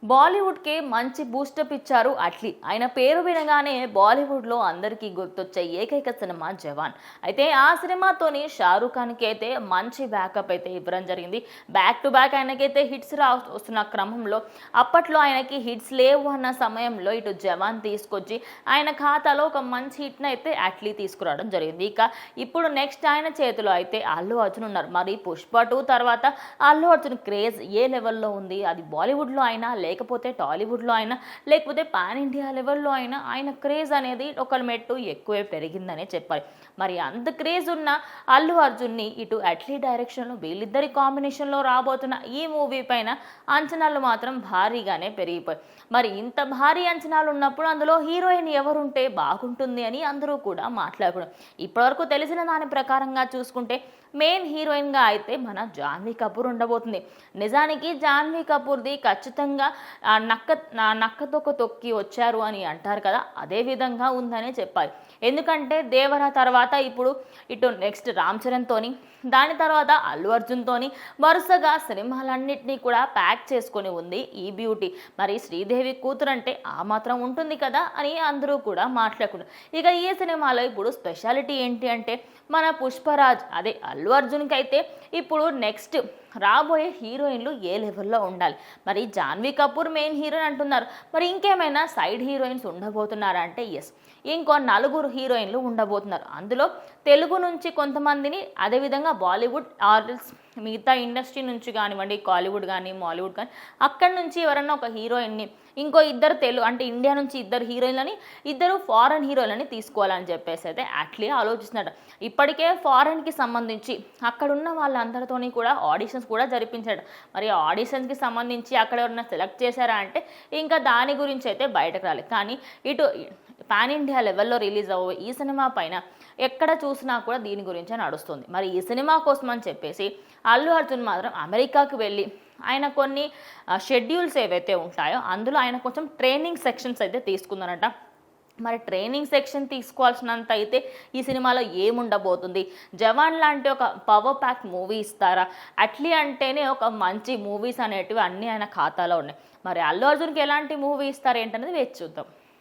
బాలీవుడ్కి మంచి బూస్టప్ ఇచ్చారు అట్లీ. ఆయన పేరు వినగానే బాలీవుడ్లో అందరికీ గుర్తొచ్చే ఏకైక సినిమా జవాన్. అయితే ఆ సినిమాతోని షారూఖ్ ఖాన్కి అయితే మంచి బ్యాకప్ అయితే ఇవ్వడం జరిగింది. బ్యాక్ టు బ్యాక్ ఆయనకైతే హిట్స్ వస్తున్న క్రమంలో అప్పట్లో ఆయనకి హిట్స్ లేవు అన్న సమయంలో ఇటు జవాన్ తీసుకొచ్చి ఆయన ఖాతాలో ఒక మంచి హిట్ని అయితే అట్లీ తీసుకురావడం జరిగింది. ఇక ఇప్పుడు నెక్స్ట్ ఆయన చేతిలో అయితే అల్లు అర్జున్ ఉన్నారు. మరి పుష్ప 2 తర్వాత అల్లు అర్జున్ క్రేజ్ ఏ లెవెల్లో ఉంది, అది బాలీవుడ్లో అయినా లేకపోతే టాలీవుడ్లో అయినా లేకపోతే పాన్ ఇండియా లెవెల్లో అయినా ఆయన క్రేజ్ అనేది ఒక మెట్టు ఎక్కువే పెరిగిందనే చెప్పాలి. మరి అంత క్రేజ్ ఉన్న అల్లు అర్జున్ని ఇటు అట్లీ డైరెక్షన్లో వీళ్ళిద్దరి కాంబినేషన్లో రాబోతున్న ఈ మూవీ పైన అంచనాలు మాత్రం భారీగానే పెరిగిపోయి, మరి ఇంత భారీ అంచనాలు ఉన్నప్పుడు అందులో హీరోయిన్ ఎవరుంటే బాగుంటుంది అని అందరూ కూడా మాట్లాడుకున్నారు. ఇప్పటివరకు తెలిసిన దాని ప్రకారంగా చూసుకుంటే మెయిన్ హీరోయిన్గా అయితే మన జాన్వీ కపూర్ ఉండబోతుంది. నిజానికి జాన్వీ కపూర్ది ఖచ్చితంగా నక్కతొక్క తొక్కి వచ్చారు అని అంటారు కదా, అదే విధంగా ఉందనే చెప్పాలి. ఎందుకంటే దేవరా తర్వాత ఇప్పుడు ఇటు నెక్స్ట్ రామ్ చరణ్తోని, దాని తర్వాత అల్లు అర్జున్తోని వరుసగా సినిమాలన్నింటినీ కూడా ప్యాక్ చేసుకొని ఉంది ఈ బ్యూటీ. మరి శ్రీదేవి కూతురు అంటే ఆ మాత్రం ఉంటుంది కదా అని అందరూ కూడా మాట్లాడుకున్నారు. ఇక ఈ సినిమాలో ఇప్పుడు స్పెషాలిటీ ఏంటి అంటే మన పుష్పరాజ్ అదే అల్లు అర్జున్కి అయితే ఇప్పుడు నెక్స్ట్ రాబోయే హీరోయిన్లు ఏ లెవెల్లో ఉండాలి. మరి జాన్వీ కపూర్ మెయిన్ హీరోయిన్ అంటున్నారు, మరి ఇంకేమైనా సైడ్ హీరోయిన్స్ ఉండబోతున్నారా అంటే ఎస్, ఇంకో 4 హీరోయిన్లు ఉండబోతున్నారు. అందులో తెలుగు నుంచి కొంతమందిని, అదేవిధంగా బాలీవుడ్ ఆర్ఎల్స్ మిగతా ఇండస్ట్రీ నుంచి కానివ్వండి, కాలీవుడ్ కానీ మాలీవుడ్ కానీ అక్కడి నుంచి ఎవరన్నా ఒక హీరోయిన్ని, ఇంకో 2 తెలుగు అంటే ఇండియా నుంచి 2 హీరోయిన్లని, 2 ఫారెన్ హీరోయిన్లని తీసుకోవాలని చెప్పేసి అయితే అట్లే ఆలోచిస్తున్నాడు. ఇప్పటికే ఫారెన్కి సంబంధించి అక్కడున్న వాళ్ళందరితోని కూడా ఆడిషన్స్ కూడా జరిపించాడు. మరి ఆడిషన్స్కి సంబంధించి అక్కడ ఎవరైనా సెలెక్ట్ చేశారా అంటే ఇంకా దాని గురించి అయితే బయటకు రాలేదు. కానీ ఇటు పాన్ ఇండియా లెవెల్లో రిలీజ్ అవ్వే ఈ సినిమా పైన ఎక్కడ చూసినా కూడా దీని గురించే నడుస్తుంది. మరి ఈ సినిమా కోసం అని చెప్పేసి అల్లు అర్జున్ మాత్రం అమెరికాకు వెళ్ళి ఆయన కొన్ని షెడ్యూల్స్ ఏవైతే ఉంటాయో అందులో ఆయన కొంచెం ట్రైనింగ్ సెక్షన్స్ అయితే తీసుకుందనట. మరి ట్రైనింగ్ సెక్షన్ తీసుకోవాల్సినంత అయితే ఈ సినిమాలో ఏముండబోతుంది, జవాన్ లాంటి ఒక పవర్ ప్యాక్ మూవీ ఇస్తారా, అట్లీ అంటేనే ఒక మంచి మూవీస్ అనేటివి అన్నీ ఆయన ఖాతాలో ఉన్నాయి. మరి అల్లు అర్జున్కి ఎలాంటి మూవీ ఇస్తారు ఏంటనేది వేచి చూద్దాం.